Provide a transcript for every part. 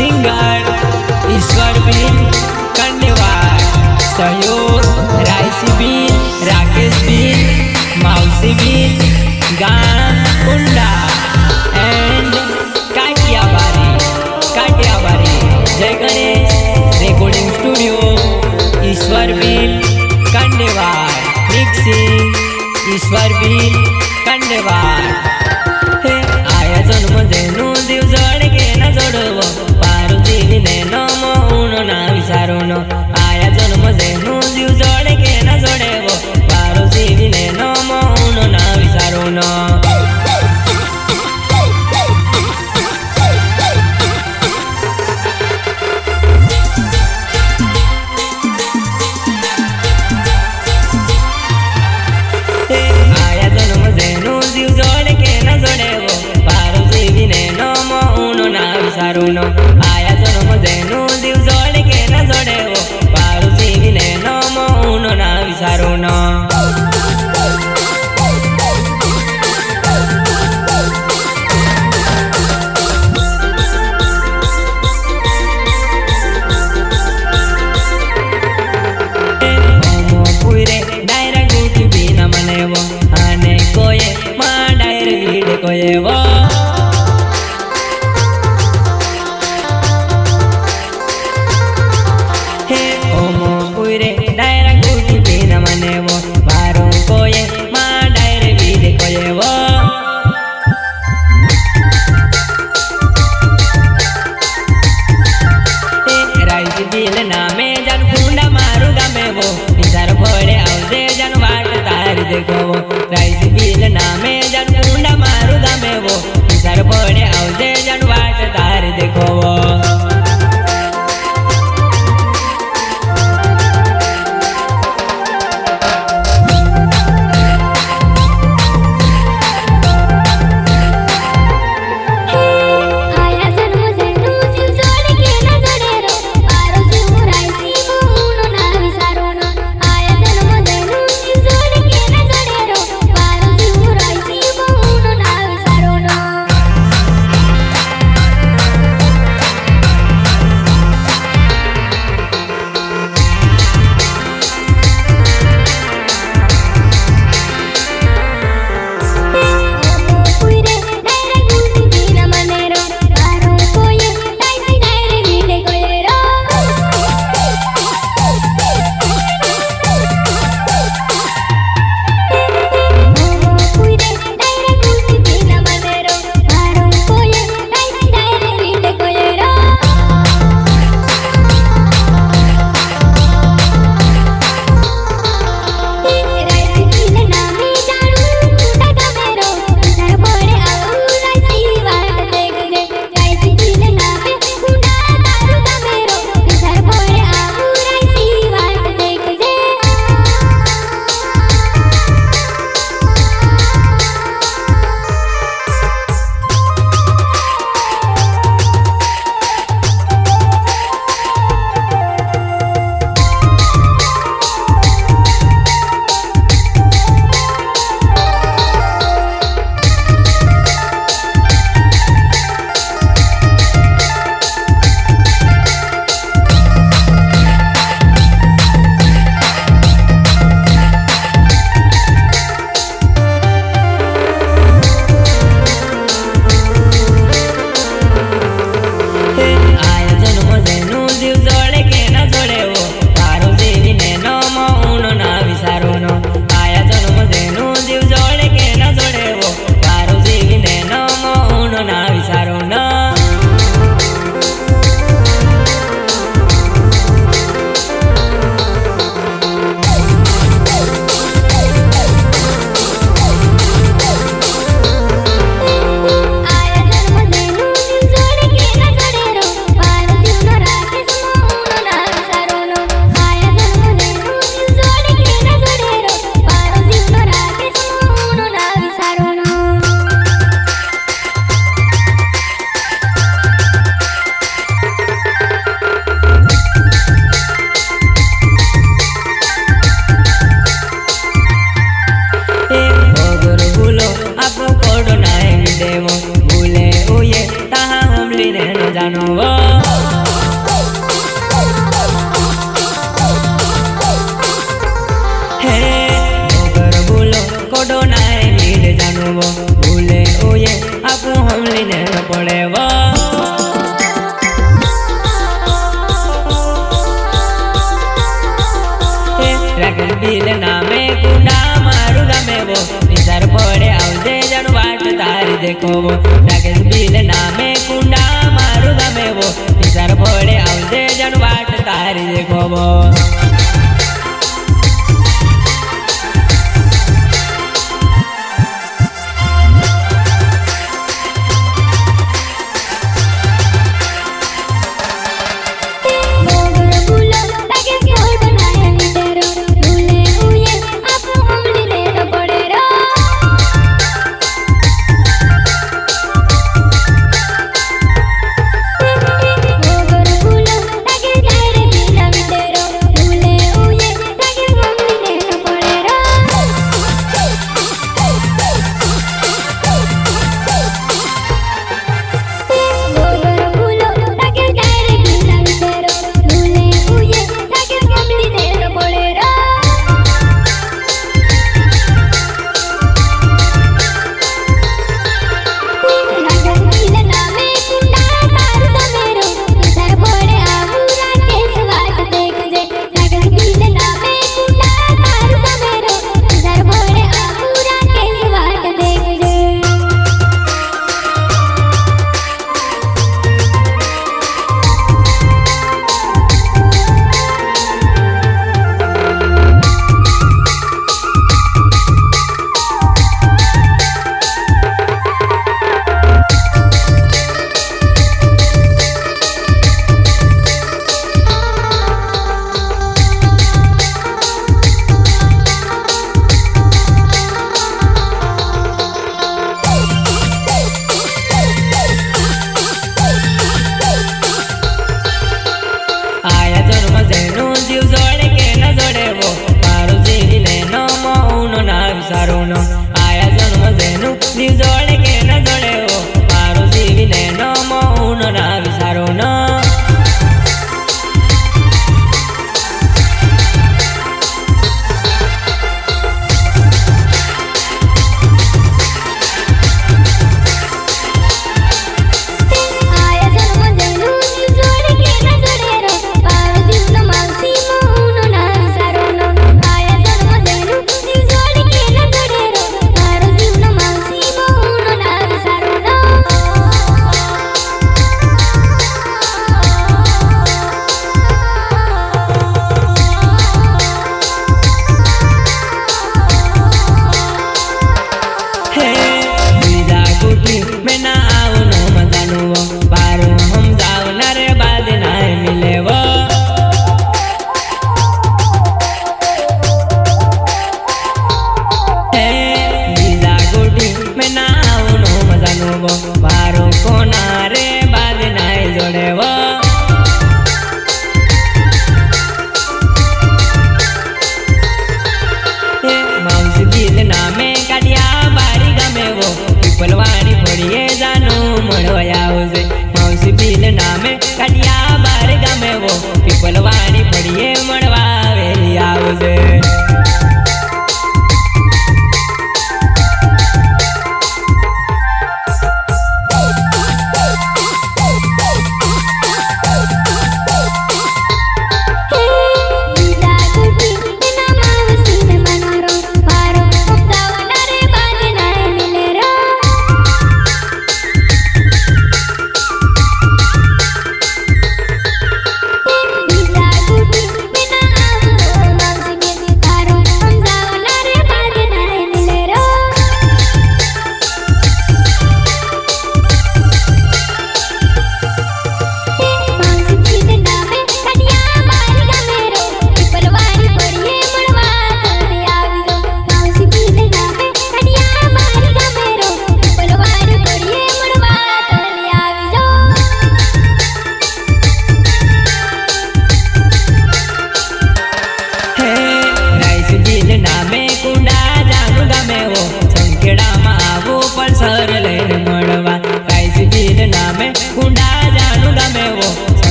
Singer ईश्वर बीन कंडेवार, सहयोग Raisi Been, Rakesh Been, Mausi Been, Gaan Kunda and Katiyabari. Jai Ganesh recording studio Ishwar Been Kandewar, mixing Ishwar Been Kandewar. हे आया जन्म जेनु जीव जोड़ के न जोड़वो, पारू जीवी ने नमो उनो ना विचारो न। आया जन्म जेनु जीव जोड़ के न जोड़ेवो, पारू जीवी ने नमो उनो ना विचारो न। आया जन्म जेनु जीव जोड़ के न जोड़ेवो, पारू जीवी ने नमो उनो ना विचारो न। डायरा गुटी भी न मनेवो, आने कोये माँ डायर वीड कोये वो। डायरा गुटी भी न मनेवो, पारू कोये माँ डायर वीड कोये वो। राइस बिल नामे जन कुंडा मारू गामे वो, निसार फोड़े आवजे जन वाट तार देखो वो। राइस बिल नामे जन कुंडा मारू गामे वो, निसार फोड़े आवजे जन वाट तार देखो वो। देखो वो राकेश बिल नामे कुंडा मारू गमे वो निसार भोळे आवजे जन वाट तारी देखो वो जोड़े के न जोड़े वो मारो जीवी ने नो मौन ना विचारो न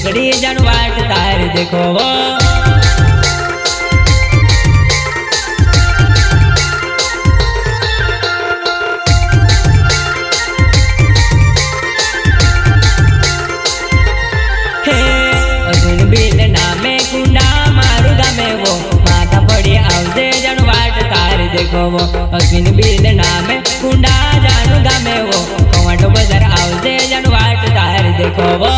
टेकड़ी जन वाट तार देखो वो। बिल नामे कुंडा मारू गामे वो माथा पड़ी आवजे जन वाट तार देखो वो। अश्विन बिल नामे कुंडा जानू गामे वो कवाटो बजार आवजे जन वाट तार देखो वो।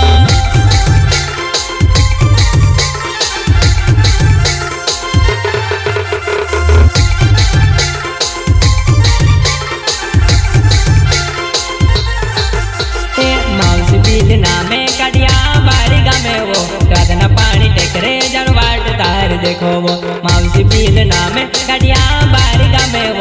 माउसी बिल नामे कड़िया बारी गामे वो राधना पानी टेकरे जन वाट तार देखो वो। माउसी बिल नामे कड़िया बारी गामे वो